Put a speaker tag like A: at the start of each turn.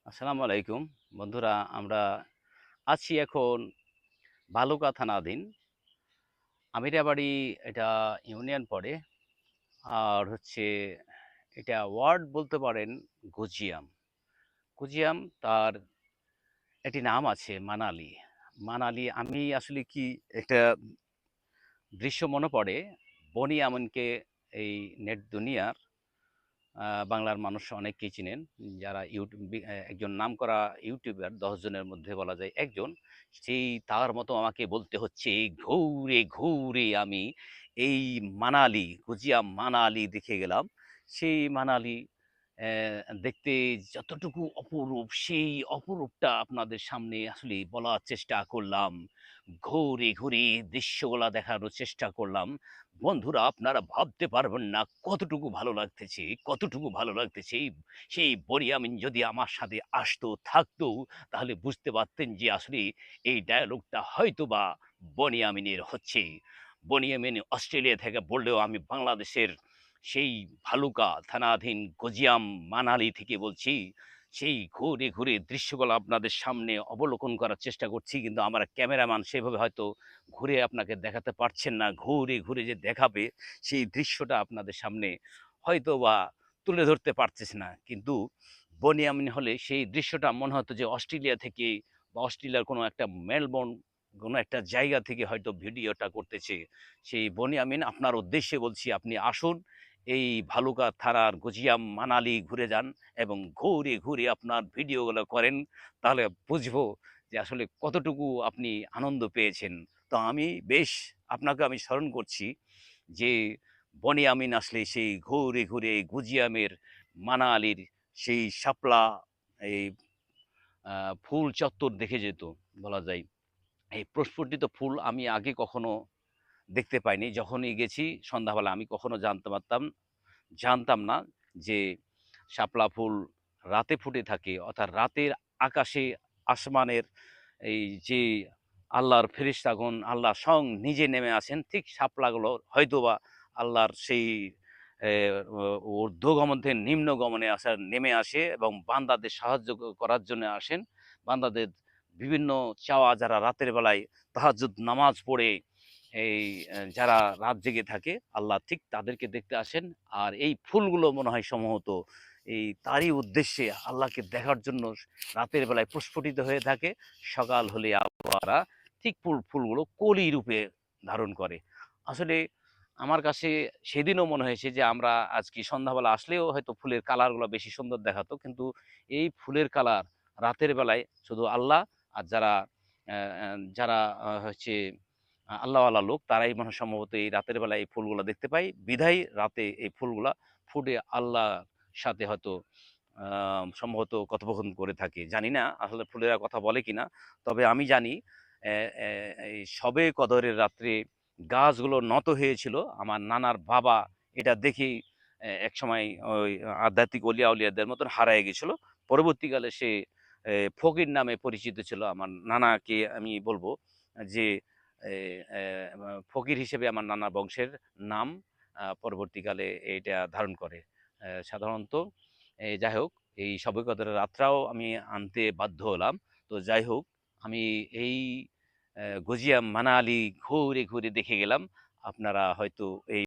A: আসসালামু আলাইকুম বন্ধুরা। আমরা আছি এখন ভালুকা থানাধীন আমিরাবাড়ি। এটা ইউনিয়ন পড়ে। আর হচ্ছে এটা ওয়ার্ড বলতে পারেন গুজিয়াম। গুজিয়াম তার একটি নাম আছে মানালি। মানালি আমি আসলে কি একটা দৃশ্য মনে পড়ে। বনি আমনকে এই নেট দুনিয়ার বাংলার মানুষ অনেককেই চিনেন, যারা একজন নামকরা ইউটিউবার ১০ জনের মধ্যে বলা যায় একজন। সেই তার মতো আমাকে বলতে হচ্ছে, ঘুরে ঘুরে আমি এই মানালি, গুজিয়া মানালি দেখে গেলাম। সেই মানালি দেখতে যতটুকু অপরূপ, সেই অপরূপটা আপনাদের সামনে আসলে বলার চেষ্টা করলাম। ঘুরে ঘুরে দৃশ্যগুলা দেখানোর চেষ্টা করলাম। বন্ধুরা, আপনারা ভাবতে পারবেন না কতটুকু ভালো লাগতেছে, কতটুকু ভালো লাগতেছে। সেই বনিয়ামিন যদি আমার সাথে আসতো, থাকতো, তাহলে বুঝতে পারতেন যে আসলে এই ডায়ালগটা হয়তোবা বনিয়ামিনের হচ্ছে। বনিয়ামিন অস্ট্রেলিয়া থেকে বললেও আমি বাংলাদেশের সেই ভালুকা থানাধীন গজিয়াম মানালি থেকে বলছি। সেই ঘুরে ঘুরে দৃশ্যগুলো আপনাদের সামনে অবলোকন করার চেষ্টা করছি, কিন্তু আমার ক্যামেরাম্যান সেভাবে হয়তো ঘুরে আপনাকে দেখাতে পারছেন না। ঘুরে ঘুরে যে দেখাবে সেই দৃশ্যটা আপনাদের সামনে হয়তো বা তুলে ধরতে পারতেছে না। কিন্তু বনিয়ামিন হলে সেই দৃশ্যটা মনে হতো যে অস্ট্রেলিয়া থেকে বা অস্ট্রেলিয়ার কোনো একটা মেলবোর্ন, কোনো একটা জায়গা থেকে হয়তো ভিডিওটা করতেছে। সেই বনিয়ামিন, আপনার উদ্দেশ্যে বলছি, আপনি আসুন, এই ভালুকা থানার গজিয়াম মানালি ঘুরে যান এবং ঘুরে ঘুরে আপনার ভিডিওগুলো করেন। তাহলে বুঝবো যে আসলে কতটুকু আপনি আনন্দ পেয়েছেন। তো আমি বেশ আপনাকে আমি স্মরণ করছি যে বনিয়ামিন আসলে সেই ঘুরে ঘুরে গুজিয়ামের মানালির সেই শাপলা, এই ফুল চত্বর দেখে যেত বলা যায়। এই প্রস্ফুটিত ফুল আমি আগে কখনো দেখতে পাইনি। যখনই গেছি সন্ধ্যাবেলা, আমি কখনো জানতাম না যে শাপলা ফুল রাতে ফুটে থাকে, অর্থাৎ রাতের আকাশে, আসমানের এই যে আল্লাহর ফেরেশতাগণ, আল্লাহ স্বয়ং নিজে নেমে আসেন, ঠিক শাপলাগুলো হয়তোবা আল্লাহর সেই ঊর্ধ্বগমন থেকে নিম্ন গমনে নেমে আসে এবং বান্দাদের সাহায্য করার জন্য আসেন। বান্দাদের বিভিন্ন চাওয়া, যারা রাতের বেলায় তাহাজ্জুদ নামাজ পড়ে এই যারা রাত জেগে থাকে, আল্লাহ ঠিক তাদেরকে দেখতে আসেন। আর এই ফুলগুলো মনে হয় সম্ভবত এই তারই উদ্দেশ্যে, আল্লাহকে দেখার জন্য রাতের বেলায় প্রস্ফুটিত হয়ে থাকে। সকাল হলে আবহাওয়ারা ঠিক ফুলগুলো কলি রূপে ধারণ করে। আসলে আমার কাছে সেদিনও মনে হয়েছে যে আমরা আজকে সন্ধ্যাবেলা আসলেও হয়তো ফুলের কালারগুলো বেশি সুন্দর দেখাতো, কিন্তু এই ফুলের কালার রাতের বেলায় শুধু আল্লাহ আর যারা হচ্ছে আল্লাহওয়ালা লোক, তারাই মানে সম্ভবত এই রাতের বেলায় এই ফুলগুলো দেখতে পাই। বিধায় রাতে এই ফুলগুলা ফুটে আল্লাহর সাথে হয়তো সম্ভবত কথোপকথন করে থাকে। জানি না আসলে ফুলেরা কথা বলে কিনা। তবে আমি জানি এই শবে কদরের রাত্রে গাছগুলো নত হয়েছিল। আমার নানার বাবা এটা দেখেই একসময় ওই আধ্যাত্মিক অলিয়া উলিয়াদের মতন হারায় গেছিল। পরবর্তীকালে সে ফকির নামে পরিচিত ছিল। আমার নানাকে আমি বলবো যে এ এ ফকির হিসেবে আমার নানা বংশের নাম পরবর্তীকালে এইটা ধারণ করে। সাধারণত যাই হোক, এই শবে কদরের রাতটাও আমি আনতে বাধ্য হলাম। তো যাই হোক, আমি এই গজিয়া মানালি ঘুরে ঘুরে দেখে গেলাম। আপনারা হয়তো এই